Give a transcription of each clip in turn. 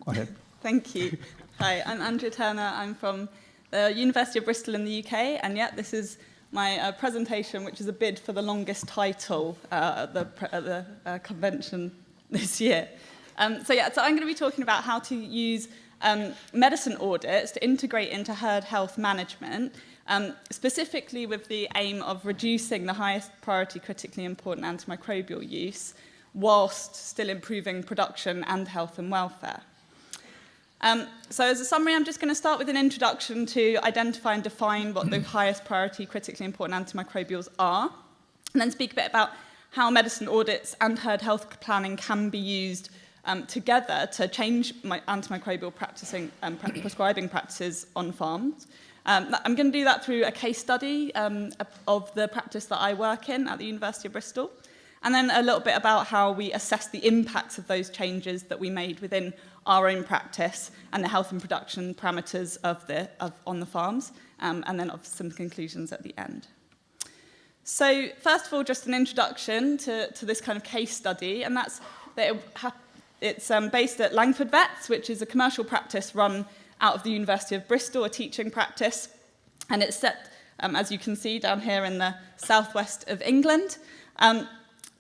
Go ahead. Thank you. Hi, I'm Andrea Turner. I'm from the University of Bristol in the UK, and yet this is my presentation, which is a bid for the longest title at the convention this year. So I'm going to be talking about how to use medicine audits to integrate into herd health management, specifically with the aim of reducing the highest priority critically important antimicrobial use, whilst still improving production and health and welfare. So as a summary, I'm just going to start with an introduction to identify and define what the highest priority critically important antimicrobials are, and then speak a bit about how medicine audits and herd health planning can be used together to change antimicrobial prescribing practices on farms. I'm going to do that through a case study of the practice that I work in at the University of Bristol, and then a little bit about how we assess the impacts of those changes that we made within our own practice and the health and production parameters on the farms, and then some conclusions at the end. So first of all, just an introduction to this kind of case study, and that's that it's based at Langford Vets, which is a commercial practice run out of the University of Bristol, a teaching practice, and it's set, as you can see, down here in the southwest of England.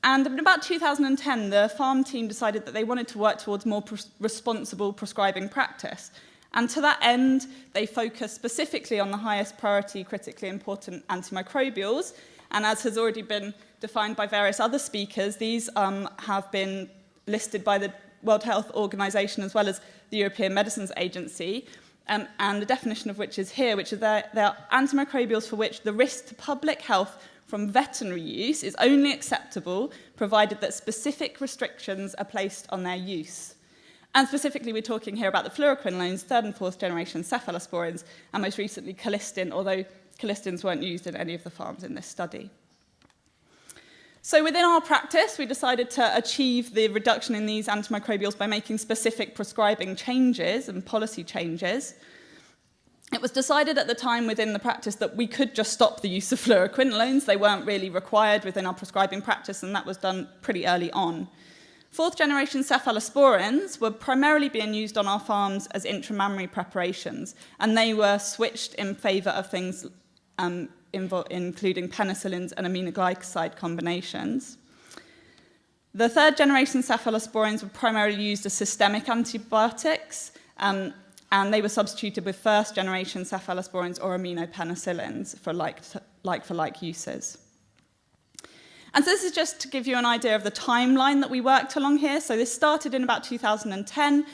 And in about 2010, the farm team decided that they wanted to work towards more responsible prescribing practice. And to that end, they focused specifically on the highest priority critically important antimicrobials. And as has already been defined by various other speakers, these have been listed by the World Health Organization as well as the European Medicines Agency, and the definition of which is here, which is they are antimicrobials for which the risk to public health from veterinary use is only acceptable provided that specific restrictions are placed on their use. And specifically, we're talking here about the fluoroquinolones, third and fourth generation cephalosporins, and most recently colistin, although colistins weren't used in any of the farms in this study. So within our practice, we decided to achieve the reduction in these antimicrobials by making specific prescribing changes and policy changes. It was decided at the time within the practice that we could just stop the use of fluoroquinolones. They weren't really required within our prescribing practice, and that was done pretty early on. Fourth generation cephalosporins were primarily being used on our farms as intramammary preparations, and they were switched in favour of things including penicillins and aminoglycoside combinations. The third generation cephalosporins were primarily used as systemic antibiotics, and they were substituted with first generation cephalosporins or aminopenicillins for like uses. And so this is just to give you an idea of the timeline that we worked along here. So this started in about 2010.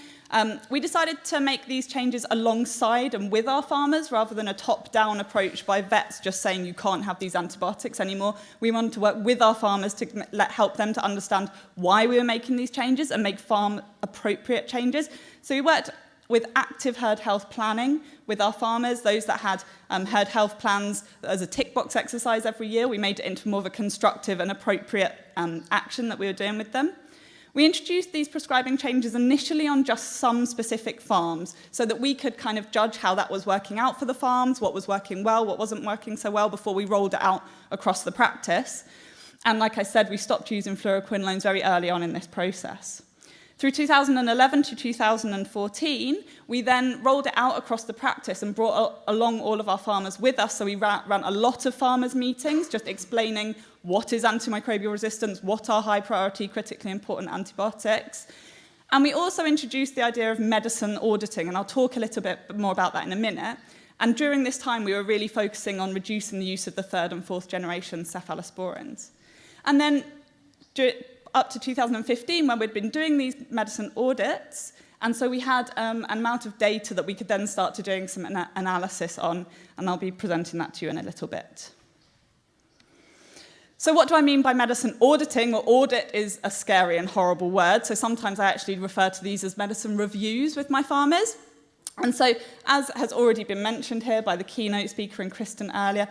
We decided to make these changes alongside and with our farmers rather than a top-down approach by vets just saying you can't have these antibiotics anymore. We wanted to work with our farmers to help them to understand why we were making these changes and make farm-appropriate changes. So we worked with active herd health planning with our farmers, those that had herd health plans as a tick box exercise every year. We made it into more of a constructive and appropriate action that we were doing with them. We introduced these prescribing changes initially on just some specific farms so that we could kind of judge how that was working out for the farms, what was working well, what wasn't working so well before we rolled it out across the practice. And like I said, we stopped using fluoroquinolones very early on in this process. Through 2011 to 2014, we then rolled it out across the practice and brought along all of our farmers with us. So we ran a lot of farmers' meetings, just explaining what is antimicrobial resistance, what are high priority, critically important antibiotics. And we also introduced the idea of medicine auditing, and I'll talk a little bit more about that in a minute. And during this time, we were really focusing on reducing the use of the third and fourth generation cephalosporins. And then up to 2015, when we'd been doing these medicine audits, and so we had an amount of data that we could then start to doing some analysis on, and I'll be presenting that to you in a little bit. So what do I mean by medicine auditing? Well, audit is a scary and horrible word, so sometimes I actually refer to these as medicine reviews with my farmers. And so, as has already been mentioned here by the keynote speaker and Kristen earlier,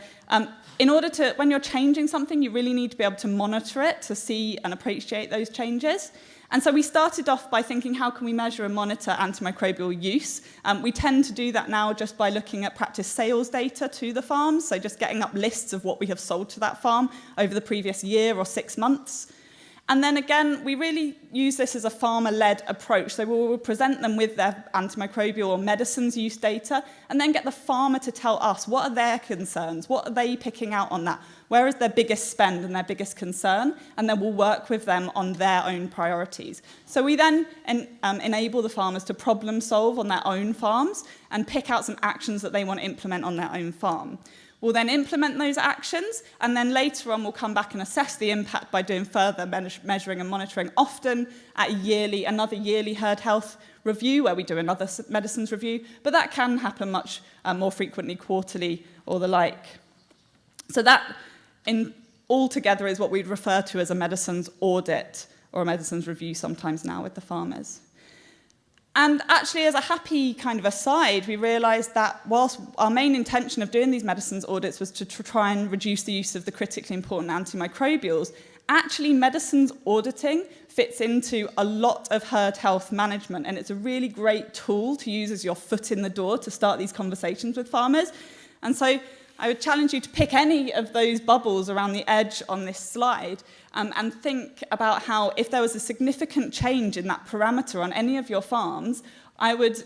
in order to, when you're changing something, you really need to be able to monitor it to see and appreciate those changes. And so we started off by thinking, how can we measure and monitor antimicrobial use? We tend to do that now just by looking at practice sales data to the farms, so just getting up lists of what we have sold to that farm over the previous year or 6 months. And then again, we really use this as a farmer-led approach. So we'll present them with their antimicrobial or medicines use data, and then get the farmer to tell us what are their concerns, what are they picking out on that, where is their biggest spend and their biggest concern, and then we'll work with them on their own priorities. So we then enable the farmers to problem solve on their own farms and pick out some actions that they want to implement on their own farm. We'll then implement those actions, and then later on we'll come back and assess the impact by doing further measuring and monitoring, often at another yearly herd health review, where we do another medicines review, but that can happen much more frequently, quarterly or the like. So that, altogether, is what we'd refer to as a medicines audit, or a medicines review sometimes now with the farmers. And actually, as a happy kind of aside, we realised that whilst our main intention of doing these medicines audits was to try and reduce the use of the critically important antimicrobials, actually medicines auditing fits into a lot of herd health management, and it's a really great tool to use as your foot in the door to start these conversations with farmers. And so I would challenge you to pick any of those bubbles around the edge on this slide and think about how, if there was a significant change in that parameter on any of your farms, I would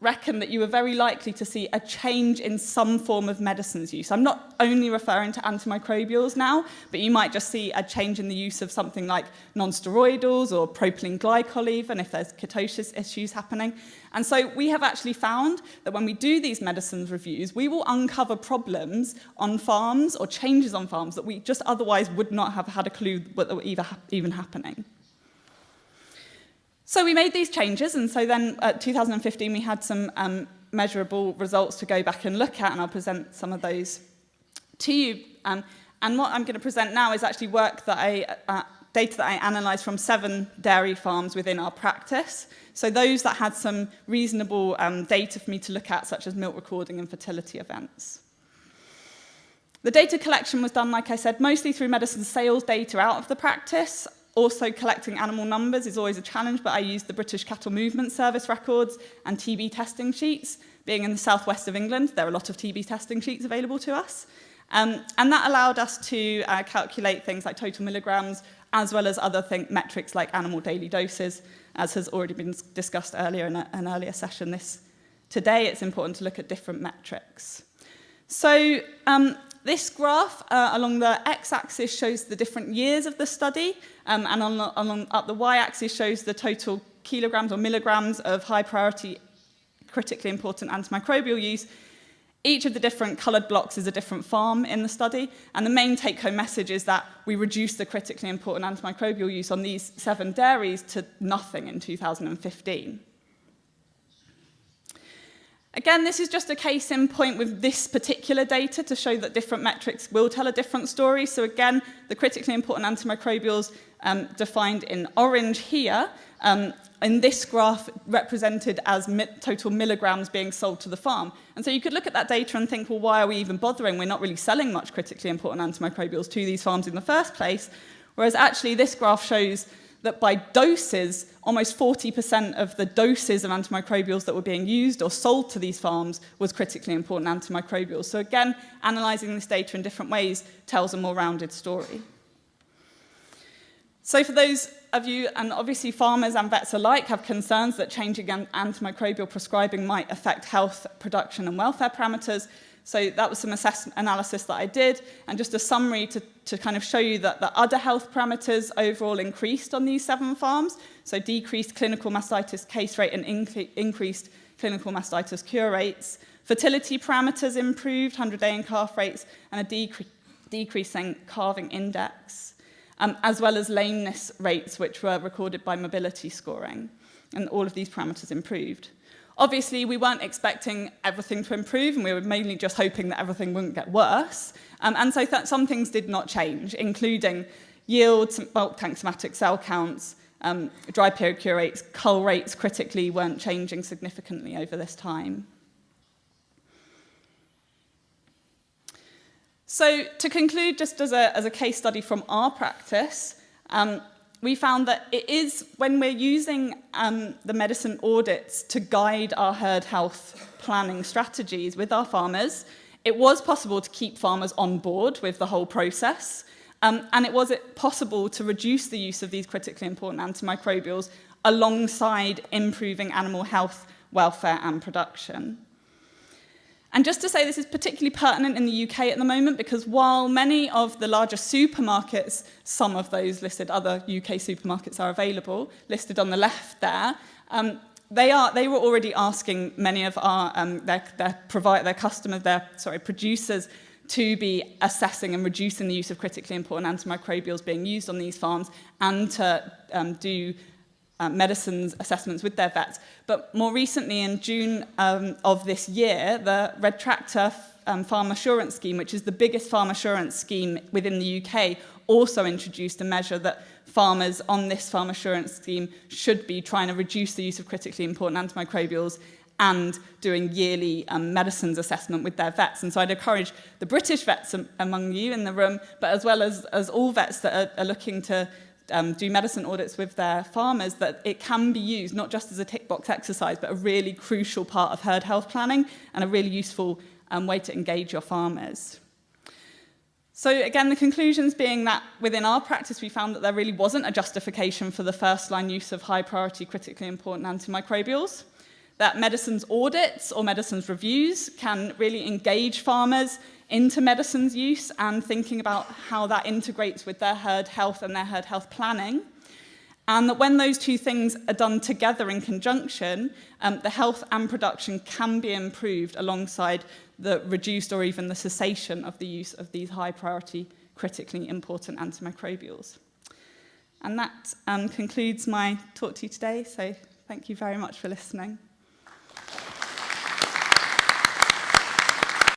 reckon that you were very likely to see a change in some form of medicines use. I'm not only referring to antimicrobials now, but you might just see a change in the use of something like non-steroidals or propylene glycol even, if there's ketosis issues happening. And so we have actually found that when we do these medicines reviews, we will uncover problems on farms or changes on farms that we just otherwise would not have had a clue that were even happening. So we made these changes, and so then at 2015 we had some measurable results to go back and look at, and I'll present some of those to you. And what I'm going to present now is actually work that data that I analysed from 7 dairy farms within our practice. So those that had some reasonable data for me to look at, such as milk recording and fertility events. The data collection was done, like I said, mostly through medicine sales data out of the practice. Also, collecting animal numbers is always a challenge, but I used the British Cattle Movement Service records and TB testing sheets. Being in the southwest of England, there are a lot of TB testing sheets available to us. And that allowed us to calculate things like total milligrams, as well as other metrics like animal daily doses, as has already been discussed earlier in an earlier session. Today, it's important to look at different metrics. So this graph along the x-axis shows the different years of the study, and up the y-axis shows the total kilograms or milligrams of high-priority, critically important antimicrobial use. Each of the different coloured blocks is a different farm in the study, and the main take-home message is that we reduced the critically important antimicrobial use on these 7 dairies to nothing in 2015. Again, this is just a case in point with this particular data to show that different metrics will tell a different story. So again, the critically important antimicrobials defined in orange here, in this graph represented as total milligrams being sold to the farm. And so you could look at that data and think, well, why are we even bothering? We're not really selling much critically important antimicrobials to these farms in the first place. Whereas actually this graph shows that by doses, almost 40% of the doses of antimicrobials that were being used or sold to these farms was critically important antimicrobials. So again, analysing this data in different ways tells a more rounded story. So for those of you, and obviously farmers and vets alike, have concerns that changing antimicrobial prescribing might affect health, production and welfare parameters. So that was some analysis that I did, and just a summary to kind of show you that the other health parameters overall increased on these 7 farms. So decreased clinical mastitis case rate and increased clinical mastitis cure rates. Fertility parameters improved, 100-day in calf rates, and a decreasing calving index, as well as lameness rates, which were recorded by mobility scoring. And all of these parameters improved. Obviously, we weren't expecting everything to improve, and we were mainly just hoping that everything wouldn't get worse. And so some things did not change, including yields, bulk tank somatic cell counts, dry period cure rates, cull rates critically weren't changing significantly over this time. So to conclude, just as a case study from our practice, we found that it is when we're using the medicine audits to guide our herd health planning strategies with our farmers, it was possible to keep farmers on board with the whole process. And it was possible to reduce the use of these critically important antimicrobials alongside improving animal health, welfare and production. And just to say, this is particularly pertinent in the UK at the moment, because while many of the larger supermarkets, some of those listed, other UK supermarkets are available, listed on the left there, they were already asking many of our producers to be assessing and reducing the use of critically important antimicrobials being used on these farms, and to do medicines assessments with their vets. But more recently, in June of this year, the Red Tractor Farm Assurance Scheme, which is the biggest farm assurance scheme within the UK, also introduced a measure that farmers on this farm assurance scheme should be trying to reduce the use of critically important antimicrobials and doing yearly medicines assessment with their vets. And so I'd encourage the British vets among you in the room, but as well as all vets that are looking to do medicine audits with their farmers, that it can be used not just as a tick box exercise, but a really crucial part of herd health planning and a really useful way to engage your farmers. So again, the conclusions being that within our practice, we found that there really wasn't a justification for the first line use of high priority critically important antimicrobials, that medicines audits or medicines reviews can really engage farmers into medicines use and thinking about how that integrates with their herd health and their herd health planning. And that when those two things are done together in conjunction, the health and production can be improved alongside the reduced or even the cessation of the use of these high priority critically important antimicrobials. And that concludes my talk to you today, so thank you very much for listening.